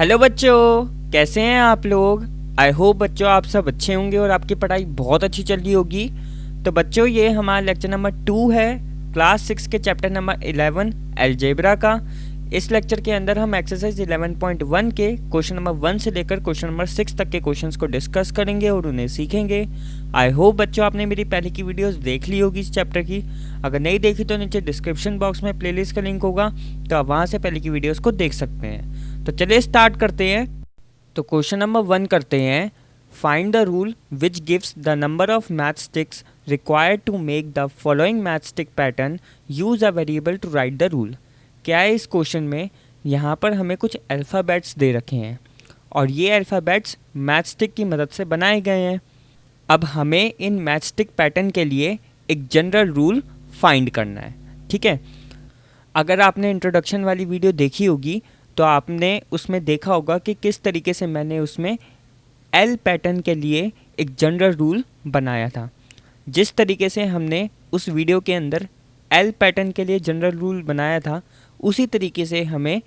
Hello बच्चों, कैसे हैं आप लोग। आई होप बच्चों आप सब अच्छे होंगे और आपकी पढ़ाई बहुत अच्छी चल रही होगी। तो बच्चों ये हमारा लेक्चर नंबर 2 है क्लास 6 के चैप्टर नंबर 11 अलजेब्रा का। इस लेक्चर के अंदर हम एक्सरसाइज 11.1 के क्वेश्चन नंबर 1 से लेकर क्वेश्चन नंबर 6 तक के क्वेश्चंस को डिस्कस करेंगे और उन्हें सीखेंगे। आई होप बच्चों आपने मेरी पहले की वीडियोस देख ली होगी इस चैप्टर की। अगर नहीं देखी तो नीचे डिस्क्रिप्शन बॉक्स में प्लेलिस्ट का लिंक होगा, तो आप वहाँ से पहले की वीडियोस को देख सकते हैं। तो चलिए स्टार्ट करते हैं। तो क्वेश्चन नंबर 1 करते हैं। Find the rule which gives the number of matchsticks required to make the following matchstick pattern, use a variable to write the rule. क्या है इस क्वेश्चन में, यहाँ पर हमें कुछ अल्फ़ाबेट्स दे रखे हैं और ये अल्फ़ाबेट्स मैथ स्टिक की मदद से बनाए गए हैं। अब हमें इन मैथ स्टिक पैटर्न के लिए एक जनरल रूल फाइंड करना है। ठीक है, अगर आपने इंट्रोडक्शन वाली वीडियो देखी होगी तो आपने उसमें देखा होगा कि किस तरीके से मैंने उसमें एल पैटर्न के लिए एक जनरल रूल बनाया था। जिस तरीके से हमने उस वीडियो के अंदर एल पैटर्न के लिए जनरल रूल बनाया था, उसी तरीके से हमें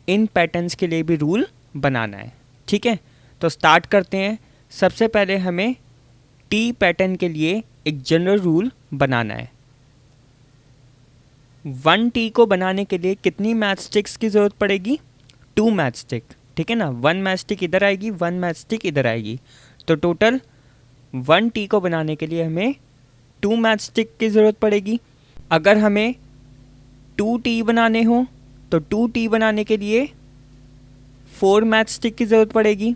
इन पैटर्न्स के लिए भी रूल बनाना है। ठीक है, तो स्टार्ट करते हैं। सबसे पहले हमें टी पैटर्न के लिए एक जनरल रूल बनाना है। 1T को बनाने के लिए कितनी मैथ स्टिक्स की ज़रूरत पड़ेगी? 2 मैथ स्टिक। ठीक है ना, 1 मैथ स्टिक इधर आएगी, 1 मैथ स्टिक इधर आएगी, तो टोटल 1T को बनाने के लिए हमें 2 मैथ स्टिक की ज़रूरत पड़ेगी। अगर हमें 2T बनाने हो तो 2T बनाने के लिए 4 मैथ स्टिक की ज़रूरत पड़ेगी।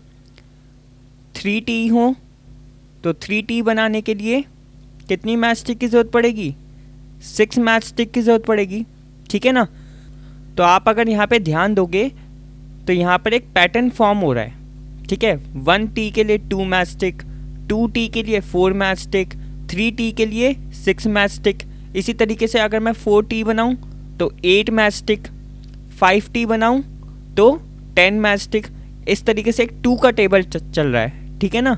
3T हो तो 3T बनाने के लिए कितनी मैथ स्टिक की ज़रूरत पड़ेगी? 6 मैथ स्टिक की ज़रूरत पड़ेगी। ठीक है ना, तो आप अगर यहाँ पे ध्यान दोगे तो यहाँ पर एक पैटर्न फॉर्म हो रहा है। ठीक है, 1T के लिए 2 मैथ स्टिक, 2T के लिए 4 मैथ स्टिक, 3T के लिए 6 मैथ स्टिक। इसी तरीके से अगर मैं 4T बनाऊँ तो 8 मैथ स्टिक, 5T बनाऊँ तो 10 मैथ स्टिक। इस तरीके से एक 2 का टेबल चल रहा है। ठीक है ना,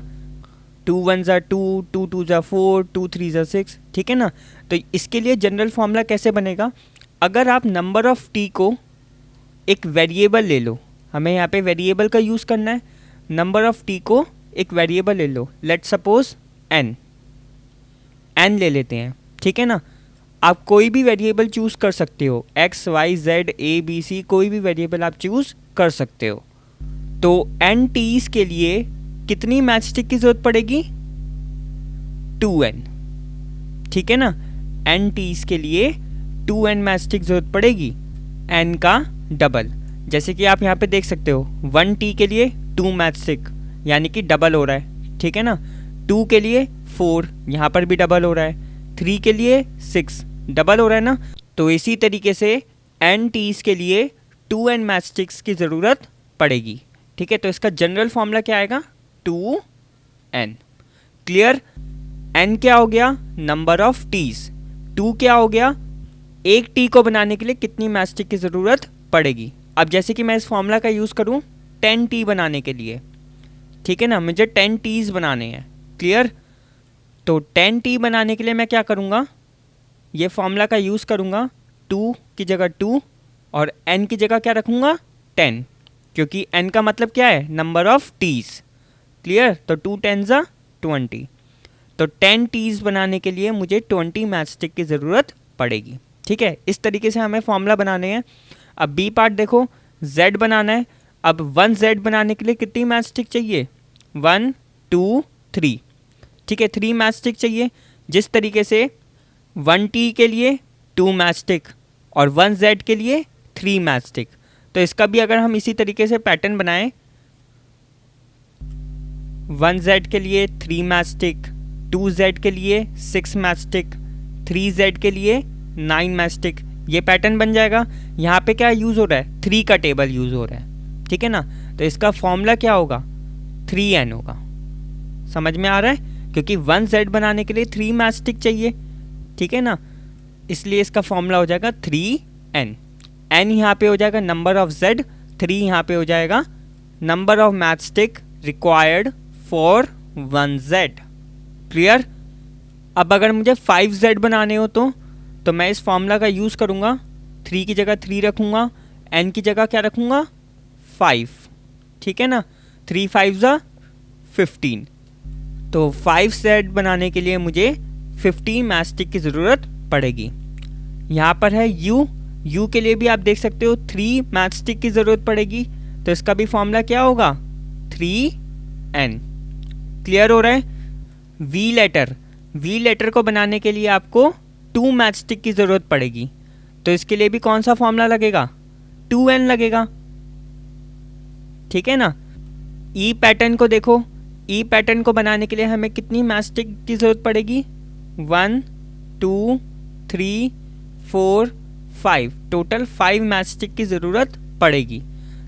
2 1 2, 2 2 4, 2 3 6। ठीक है ना, तो इसके लिए जनरल फॉर्मूला कैसे बनेगा? अगर आप नंबर ऑफ़ टी को एक वेरिएबल ले लो, हमें यहाँ पे वेरिएबल का यूज़ करना है। नंबर ऑफ़ टी को एक वेरिएबल ले लो, लेट सपोज एन ले लेते हैं। ठीक है ना, आप कोई भी वेरिएबल चूज़ कर सकते हो, X Y Z A B C, कोई भी वेरिएबल आप चूज़ कर सकते हो। तो एन टीज़ के लिए कितनी मैथ स्टिक की ज़रूरत पड़ेगी? 2n। ठीक है ना, एन टीज़ के लिए 2n मैथ स्टिक ज़रूरत पड़ेगी, n का डबल। जैसे कि आप यहाँ पे देख सकते हो 1T के लिए 2 मैथ स्टिक यानी कि डबल हो रहा है। ठीक है ना, 2 के लिए 4, यहाँ पर भी डबल हो रहा है, 3 के लिए 6 डबल हो रहा है ना। तो इसी तरीके से n टीज़ के लिए 2n मैथ स्टिक्स की ज़रूरत पड़ेगी। ठीक है, तो इसका जनरल फॉर्मूला क्या आएगा? 2n। क्लियर? n क्या हो गया? Number of tees. 2 क्या हो गया? एक टी को बनाने के लिए कितनी मैथ स्टिक की ज़रूरत पड़ेगी। अब जैसे कि मैं इस फॉर्मूला का यूज़ करूं 10T बनाने के लिए, ठीक है ना, मुझे 10 टीज़ बनाने हैं। क्लियर? तो 10T बनाने के लिए मैं क्या करूंगा? ये फॉर्मूला का यूज़ करूंगा, 2 की जगह 2 और n की जगह क्या रखूंगा? 10, क्योंकि n का मतलब क्या है? Number of T's. क्लियर? तो 2 10 20। तो 10 टीज़ बनाने के लिए मुझे 20 मैथ स्टिक की ज़रूरत पड़ेगी। ठीक है, इस तरीके से हमें फॉर्मूला बनाने हैं। अब बी पार्ट देखो, z बनाना है। अब 1z बनाने के लिए कितनी मैथ स्टिक चाहिए? 1 2 3। ठीक है, 3 मैथ स्टिक चाहिए। जिस तरीके से 1T के लिए 2 मैथ स्टिक और 1z के लिए 3 मैथ स्टिक, तो इसका भी अगर हम इसी तरीके से पैटर्न बनाएं, 1z के लिए 3 मैथ स्टिक, 2z के लिए 6 मैथ स्टिक, 3z के लिए 9 मैथ स्टिक, ये पैटर्न बन जाएगा। यहाँ पे क्या यूज़ हो रहा है? 3 का टेबल यूज़ हो रहा है। ठीक है ना, तो इसका फॉर्मूला क्या होगा? 3n होगा। समझ में आ रहा है? क्योंकि 1z बनाने के लिए 3 मैथ स्टिक चाहिए। ठीक है ना, इसलिए इसका फॉर्मूला हो जाएगा 3n। n यहाँ पे हो जाएगा नंबर ऑफ z, 3 यहाँ पे हो जाएगा number of math stick required for 1z। Clear? अब अगर मुझे 5z बनाने हो तो मैं इस फॉर्मूला का यूज़ करूँगा, 3 की जगह 3 रखूँगा, n की जगह क्या रखूँगा? 5। ठीक है ना, 3 5 ज़ा 15। तो 5 सेट बनाने के लिए मुझे 15 मैच स्टिक की ज़रूरत पड़ेगी। यहाँ पर है यू के लिए भी आप देख सकते हो 3 मैच स्टिक की ज़रूरत पड़ेगी। तो इसका भी फॉर्मूला क्या होगा, 3n। क्लियर हो रहा है। वी लेटर को बनाने के लिए आपको 2 मैच स्टिक की ज़रूरत पड़ेगी। तो इसके लिए भी कौन सा फॉर्मूला लगेगा, 2n लगेगा। ठीक है ना। ई पैटर्न को देखो, ई पैटर्न को बनाने के लिए हमें कितनी मैच स्टिक की ज़रूरत पड़ेगी, 1 2 3 4 5, टोटल 5 मैच स्टिक की ज़रूरत पड़ेगी।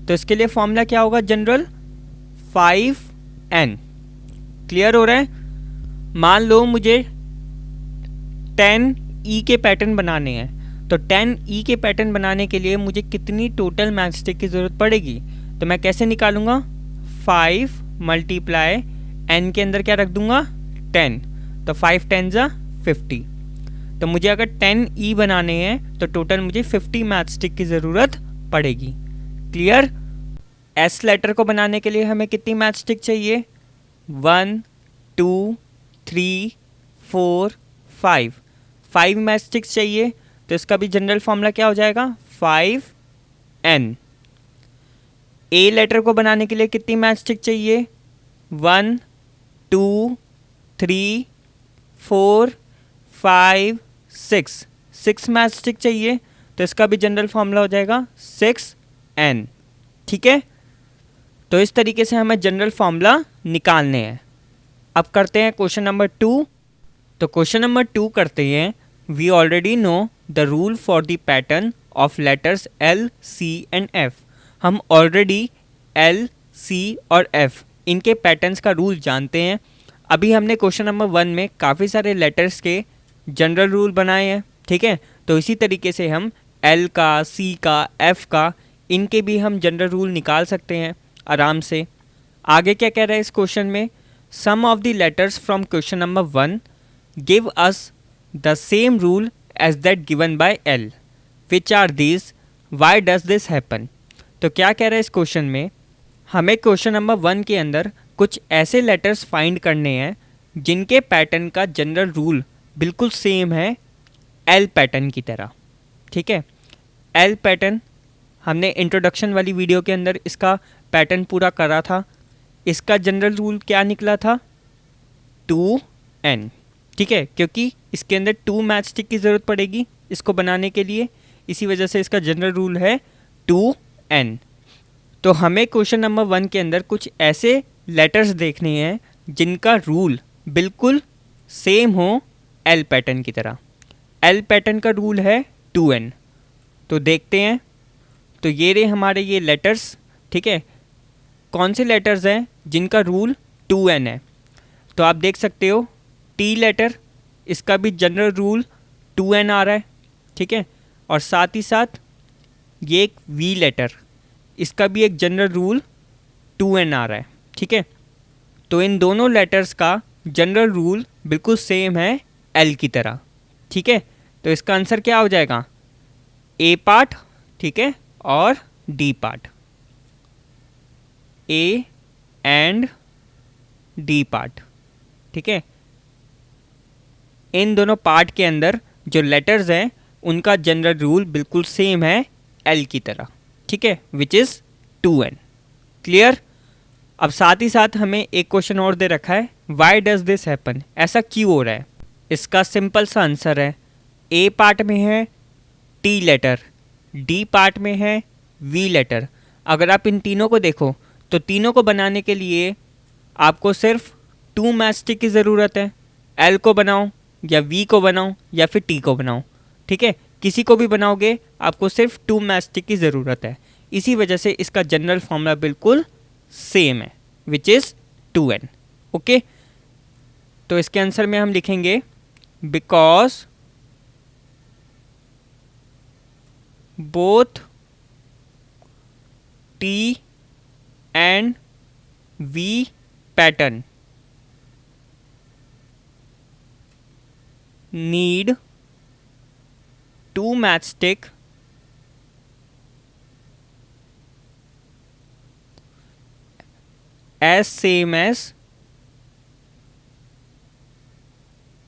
तो इसके लिए फॉर्मूला क्या होगा, जनरल 5n। क्लियर हो रहा है। मान लो मुझे 10 ई के पैटर्न बनाने हैं, तो 10 ई के पैटर्न बनाने के लिए मुझे कितनी टोटल मैच स्टिक की ज़रूरत पड़ेगी। तो मैं कैसे निकालूंगा, 5 मल्टीप्लाई n के अंदर क्या रख दूंगा, 10। तो 5 10 ज़ा 50। तो मुझे अगर 10 ई बनाने हैं तो टोटल मुझे 50 मैच स्टिक की ज़रूरत पड़ेगी। क्लियर। एस लेटर को बनाने के लिए हमें कितनी मैच स्टिक चाहिए, 1 2 3 4 5 मैच स्टिक्स चाहिए। तो इसका भी जनरल फॉर्मूला क्या हो जाएगा, 5n। ए लेटर को बनाने के लिए कितनी मैच स्टिक चाहिए, 1 2 3 4 5 6 मैच स्टिक चाहिए। तो इसका भी जनरल फॉर्मूला हो जाएगा 6n। ठीक है। तो इस तरीके से हमें जनरल फॉर्मूला निकालने हैं। अब करते हैं क्वेश्चन नंबर 2। तो क्वेश्चन नंबर 2 करते हैं, we already know the rule for the pattern of letters L, C and F। हम ऑलरेडी L, C और F इनके पैटर्न्स का रूल जानते हैं। अभी हमने क्वेश्चन नंबर 1 में काफ़ी सारे लेटर्स के जनरल रूल बनाए हैं। ठीक है। तो इसी तरीके से हम L का, C का, F का, इनके भी हम जनरल रूल निकाल सकते हैं आराम से। आगे क्या कह रहा है इस क्वेश्चन में, some of the letters from question number 1 give us the same rule as that given by L, which are this, why does this happen. तो क्या कह रहा है इस क्वेश्चन में, हमें क्वेश्चन नंबर 1 के अंदर कुछ ऐसे लेटर्स फाइंड करने हैं जिनके पैटर्न का जनरल रूल बिल्कुल सेम है L पैटर्न की तरह। ठीक है। L पैटर्न हमने इंट्रोडक्शन वाली वीडियो के अंदर इसका पैटर्न पूरा करा था। इसका जनरल रूल क्या निकला था, 2n। ठीक है, क्योंकि इसके अंदर 2 मैच स्टिक की ज़रूरत पड़ेगी इसको बनाने के लिए, इसी वजह से इसका जनरल रूल है 2n। तो हमें क्वेश्चन नंबर 1 के अंदर कुछ ऐसे लेटर्स देखने हैं जिनका रूल बिल्कुल सेम हो L पैटर्न की तरह। L पैटर्न का रूल है 2n। तो देखते हैं। तो ये रहे हमारे ये लेटर्स। ठीक है। कौन से लेटर्स हैं जिनका रूल 2n है। तो आप देख सकते हो T लेटर, इसका भी जनरल रूल 2n आ रहा है। ठीक है। और साथ ही साथ ये एक V लेटर, इसका भी एक जनरल रूल 2n आ रहा है। ठीक है। तो इन दोनों लेटर्स का जनरल रूल बिल्कुल सेम है L की तरह। ठीक है। तो इसका आंसर क्या हो जाएगा, A पार्ट, ठीक है, और D part, A and D part. ठीक है। इन दोनों पार्ट के अंदर जो लेटर्स हैं उनका जनरल रूल बिल्कुल सेम है L की तरह। ठीक है, विच इज़ 2n। क्लियर। अब साथ ही साथ हमें एक क्वेश्चन और दे रखा है, वाई डज दिस हैपन, ऐसा क्यों हो रहा है। इसका सिंपल सा आंसर है, A पार्ट में है T लेटर, D पार्ट में है V लेटर। अगर आप इन तीनों को देखो तो तीनों को बनाने के लिए आपको सिर्फ 2 मैच स्टिक की ज़रूरत है। L को बनाओ या V को बनाओ या फिर T को बनाओ। ठीक है, किसी को भी बनाओगे आपको सिर्फ 2 मैच स्टिक की ज़रूरत है। इसी वजह से इसका जनरल फॉर्मूला बिल्कुल सेम है, विच इज़ 2n। ओके। तो इसके आंसर में हम लिखेंगे, because both T and V pattern need 2 as same as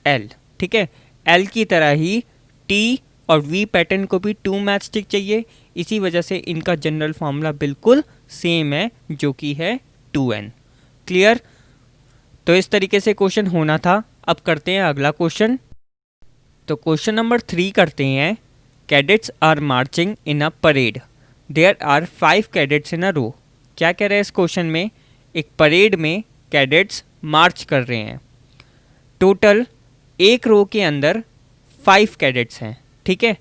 L, ठीक है। एल की तरह ही टी और वी पैटर्न को भी 2 मैच स्टिक चाहिए, इसी वजह से इनका जनरल फॉर्मूला बिल्कुल सेम है जो कि है 2n। क्लियर? तो इस तरीके से क्वेश्चन होना था। अब करते हैं अगला क्वेश्चन। तो क्वेश्चन नंबर 3 करते हैं। Cadets are marching in a parade, there are 5 cadets in a row. क्या कह रहे हैं इस क्वेश्चन में? एक परेड में कैडेट्स मार्च कर रहे हैं, टोटल एक रो के अंदर 5 कैडेट्स हैं, ठीक है।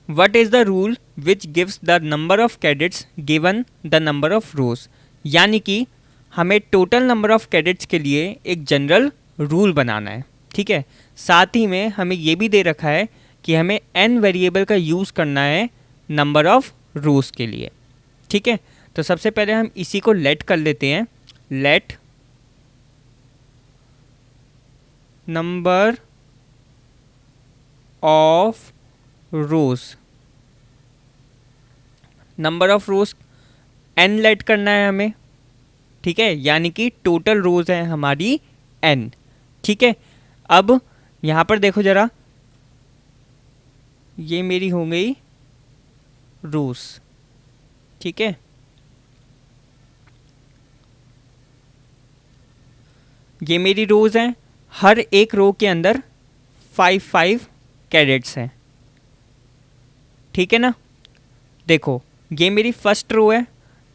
What is the rule which gives the number of cadets given the number of रोज। यानी कि हमें टोटल नंबर ऑफ कैडेट्स के लिए एक जनरल रूल बनाना है, ठीक है। साथ ही में हमें ये भी दे रखा है कि हमें n वेरिएबल का यूज़ करना है नंबर ऑफ रोज के लिए, ठीक है। तो सबसे पहले हम इसी को लेट कर लेते हैं। Let number of rows, number of rows n let करना है हमें, ठीक है। यानी कि टोटल रोज है हमारी n, ठीक है। अब यहाँ पर देखो ज़रा, ये मेरी हो गई रोज, ठीक है। ये मेरी रोज हैं, हर एक रो के अंदर 5 कैडेट्स हैं, ठीक है ना। देखो ये मेरी फर्स्ट रो है,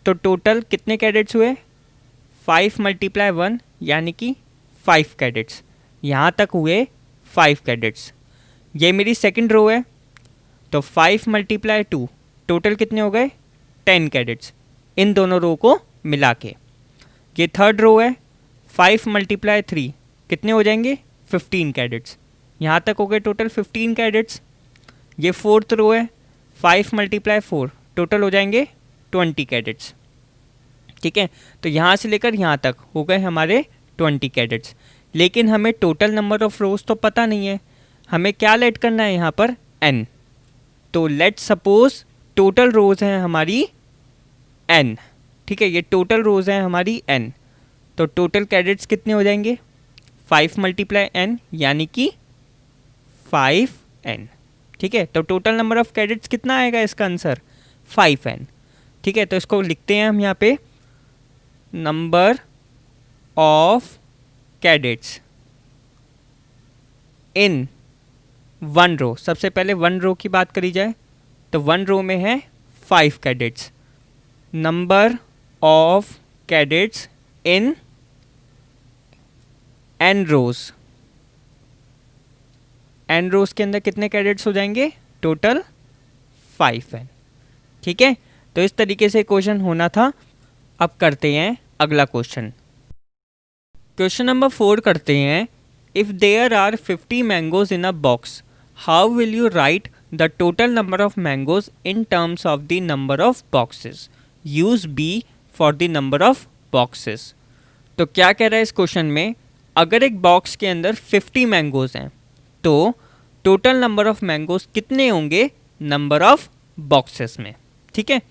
तो टोटल कितने कैडेट्स हुए? 5 × 1 यानी कि 5 कैडेट्स। यहाँ तक हुए 5 कैडेट्स। ये मेरी सेकंड रो है, तो 5 × 2 टोटल कितने हो गए? 10 कैडेट्स, इन दोनों रो को मिला के। ये थर्ड रो है, 5 × 3 कितने हो जाएंगे? 15 कैडेट्स। यहाँ तक हो गए टोटल 15 कैडेट्स। ये फोर्थ रो है, 5 × 4 टोटल हो जाएंगे 20 कैडेट्स, ठीक है। तो यहाँ से लेकर यहाँ तक हो गए हमारे 20 कैडेट्स। लेकिन हमें टोटल नंबर ऑफ रोज तो पता नहीं है, हमें क्या लेट करना है यहाँ पर? n। तो लेट सपोज टोटल रोज हैं हमारी n, ठीक है। ये टोटल रोज हैं हमारी n, तो टोटल कैडेट्स कितने हो जाएंगे? 5 × n यानी कि 5n, ठीक है। तो टोटल नंबर ऑफ कैडेट्स कितना आएगा इसका आंसर? 5n, ठीक है। तो इसको लिखते हैं हम यहाँ पे, number of cadets in one row. सबसे पहले वन रो की बात करी जाए तो वन रो में है 5 cadets. Number of cadets in n rows, n rows के अंदर कितने कैडेट्स हो जाएंगे? टोटल 5n, ठीक है। तो इस तरीके से क्वेश्चन होना था। अब करते हैं अगला क्वेश्चन। क्वेश्चन नंबर 4 करते हैं। If there are 50 mangoes in a box, how will you write the total number of mangoes in terms of the number of boxes? Use b for the number of boxes. तो क्या कह रहा है इस question में? अगर एक box के अंदर 50 मैंगोज हैं तो टोटल नंबर ऑफ मैंगोज कितने होंगे नंबर ऑफ बॉक्सेस में, ठीक है।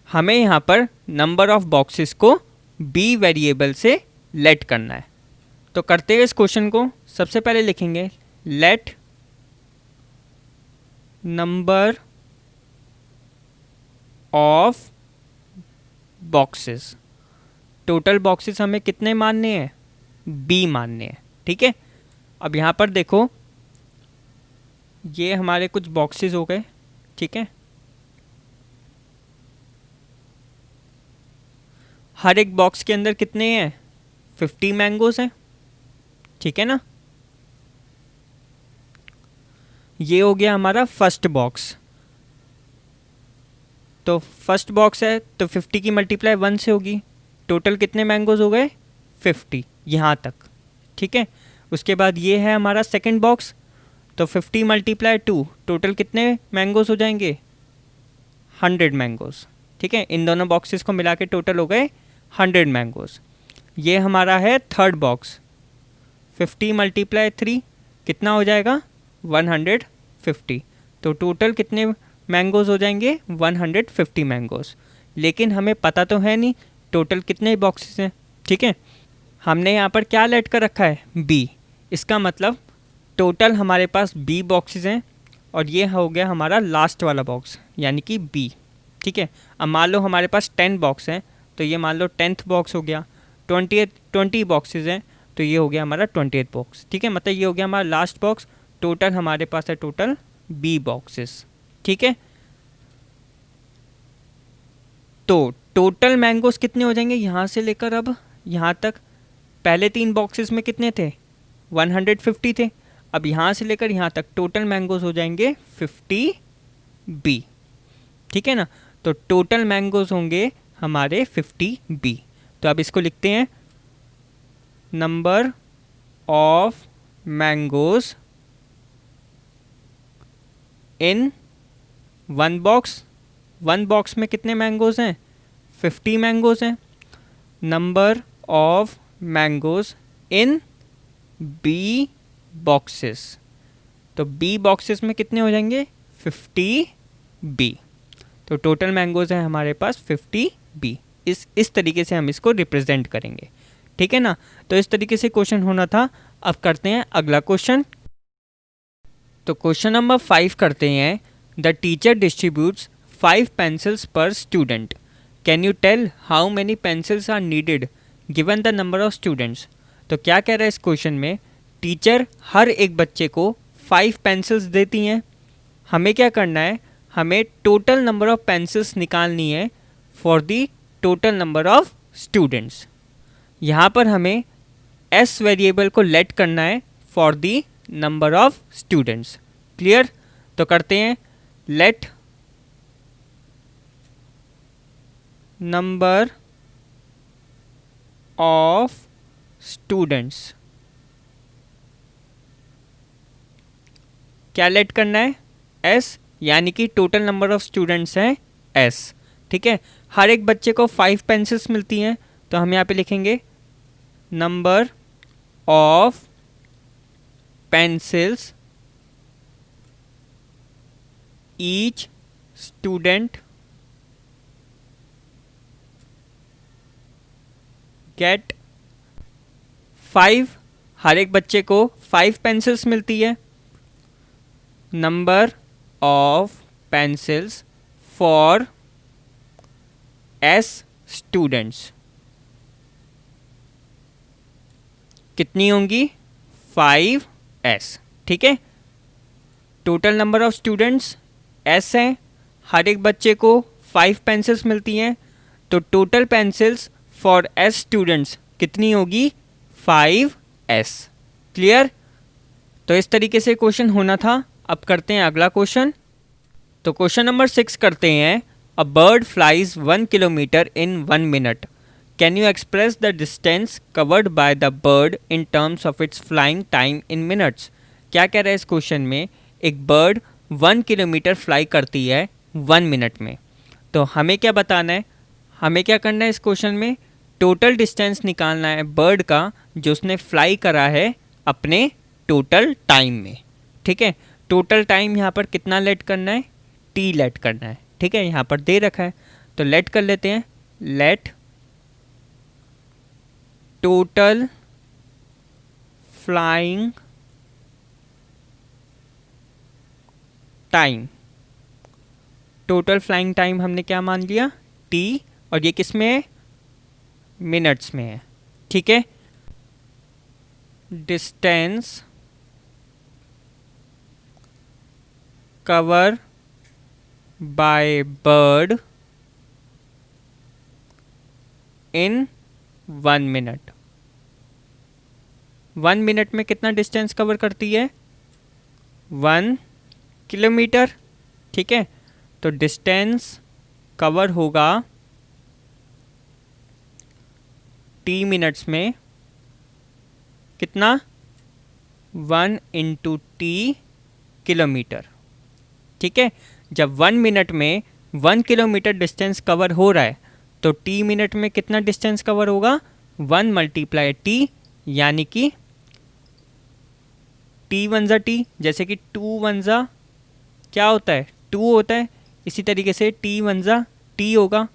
हमें यहाँ पर नंबर ऑफ बॉक्सेस को b वेरिएबल से लेट करना है। तो करते हैं इस क्वेश्चन को। सबसे पहले लिखेंगे late number of boxes. Total boxes हमें कितने मानने हैं? b मानने हैं, ठीक है। अब यहाँ पर देखो, ये हमारे कुछ बॉक्सेस हो गए, ठीक है। हर एक बॉक्स के अंदर कितने हैं? 50 मैंगोज हैं, ठीक है ना। ये हो गया हमारा फर्स्ट बॉक्स। तो फर्स्ट बॉक्स है तो 50 की मल्टीप्लाई 1 से होगी। टोटल कितने मैंगोज हो गए? 50, यहाँ तक, ठीक है। उसके बाद ये है हमारा सेकंड बॉक्स, तो 50 × 2 टोटल कितने मैंगोज हो जाएंगे? 100 मैंगोज, ठीक है। इन दोनों बॉक्सेस को मिला के टोटल हो गए 100 मैंगोज। ये हमारा है थर्ड बॉक्स, 50 × 3 कितना हो जाएगा? 150। तो टोटल कितने मैंगोज हो जाएंगे? 150 मैंगोज। लेकिन हमें पता तो है नहीं टोटल कितने बॉक्सेस हैं, ठीक है, हमने यहाँ पर क्या लेट कर रखा है, बी। इसका मतलब टोटल हमारे पास बी बॉक्सेस हैं और ये हो गया हमारा लास्ट वाला बॉक्स यानी कि बी। ठीक है, अब मान लो हमारे पास 10 बॉक्स हैं तो ये मान लो 10th बॉक्स हो गया। 20 बॉक्सेस हैं तो ये हो गया हमारा 20th बॉक्स। ठीक है, मतलब ये हो गया हमारा लास्ट बॉक्स। टोटल हमारे पास है टोटल बी बॉक्सेस। ठीक है, तो टोटल मैंगोस कितने हो जाएंगे यहाँ से लेकर अब यहाँ तक। पहले 3 बॉक्सेस में कितने थे, 150 थे। अब यहाँ से लेकर यहाँ तक टोटल मैंगोस हो जाएंगे 50 बी। ठीक है ना, तो टोटल मैंगोस होंगे हमारे 50 बी। तो अब इसको लिखते हैं number of mangoes in one box. One box में कितने मैंगोज हैं, 50 मैंगोज हैं। Number of mangoes in B boxes, तो बी बॉक्सेस में कितने हो जाएंगे, 50 बी। तो टोटल मैंगोज हैं हमारे पास 50 बी। इस तरीके से हम इसको रिप्रेजेंट करेंगे। ठीक है ना, तो इस तरीके से क्वेश्चन होना था। अब करते हैं अगला क्वेश्चन। तो क्वेश्चन नंबर 5 करते हैं, the teacher distributes 5 pencils per student. Can you tell how many pencils are needed given the number of students? तो क्या कह रहा है इस क्वेश्चन में, टीचर हर एक बच्चे को 5 पेंसिल्स देती हैं। हमें क्या करना है, हमें टोटल नंबर ऑफ पेंसिल्स निकालनी है for the total number of students. यहाँ पर हमें एस वेरिएबल को लेट करना है for the number of students. Clear, तो करते हैं लेट नंबर ऑफ स्टूडेंट्स। क्या लेट करना है, एस, यानी कि टोटल नंबर ऑफ स्टूडेंट्स हैं एस। ठीक है, हर एक बच्चे को 5 पेंसिल्स मिलती हैं तो हम यहाँ पे लिखेंगे number of pencils each student gate 5। हर एक बच्चे को 5 पेंसिल्स मिलती है। Number of pencils for S students कितनी होंगी, 5s। ठीक है, total number of students S हैं, हर एक बच्चे को 5 पेंसिल्स मिलती हैं, तो total pencils for S students कितनी होगी, 5s। क्लियर, तो इस तरीके से क्वेश्चन होना था। अब करते हैं अगला क्वेश्चन। तो क्वेश्चन नंबर 6 करते हैं, a bird flies 1 kilometre in 1 minute. Can you express the distance covered by the bird in terms of its flying time in minutes. क्या कह रहा है इस क्वेश्चन में, एक बर्ड 1 किलोमीटर फ्लाई करती है 1 मिनट में। तो हमें क्या बताना है, हमें क्या करना है इस क्वेश्चन में, टोटल डिस्टेंस निकालना है बर्ड का जो उसने फ्लाई करा है अपने टोटल टाइम में। ठीक है, टोटल टाइम यहाँ पर कितना लेट करना है, टी लेट करना है। ठीक है, यहाँ पर दे रखा है तो लेट कर लेते हैं, let total flying time. Total flying time हमने क्या मान लिया, टी, और ये किस में है, मिनट्स में है। ठीक है, distance cover by bird in 1 minute. 1 minute में कितना डिस्टेंस कवर करती है, 1 किलोमीटर। ठीक है, तो डिस्टेंस कवर होगा टी मिनट्स में कितना, 1 इंटू टी किलोमीटर। ठीक है, जब 1 मिनट में 1 किलोमीटर डिस्टेंस कवर हो रहा है तो टी मिनट में कितना डिस्टेंस कवर होगा, 1 मल्टीप्लाई टी, यानी कि टी वन ज़ा टी, जैसे कि 2 वन ज़ा क्या होता है, 2 होता है, इसी तरीके से टी वन ज़ा टी होगा।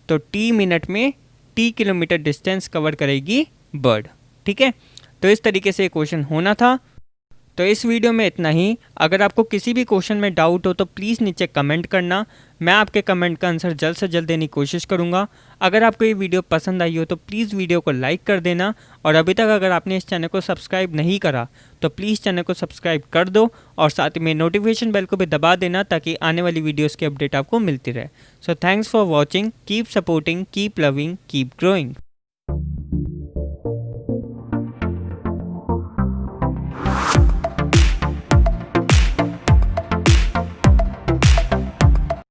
तो टी मिनट में 50 किलोमीटर डिस्टेंस कवर करेगी बर्ड। ठीक है, तो इस तरीके से क्वेश्चन होना था। तो इस वीडियो में इतना ही। अगर आपको किसी भी क्वेश्चन में डाउट हो तो प्लीज़ नीचे कमेंट करना, मैं आपके कमेंट का आंसर जल्द से जल्द देने की कोशिश करूंगा। अगर आपको ये वीडियो पसंद आई हो तो प्लीज़ वीडियो को लाइक कर देना, और अभी तक अगर आपने इस चैनल को सब्सक्राइब नहीं करा तो प्लीज़ चैनल को सब्सक्राइब कर दो, और साथ में नोटिफिकेशन बेल को भी दबा देना ताकि आने वाली वीडियोज़ की अपडेट आपको मिलती रहे। So thanks for watching, keep supporting, keep loving, keep growing.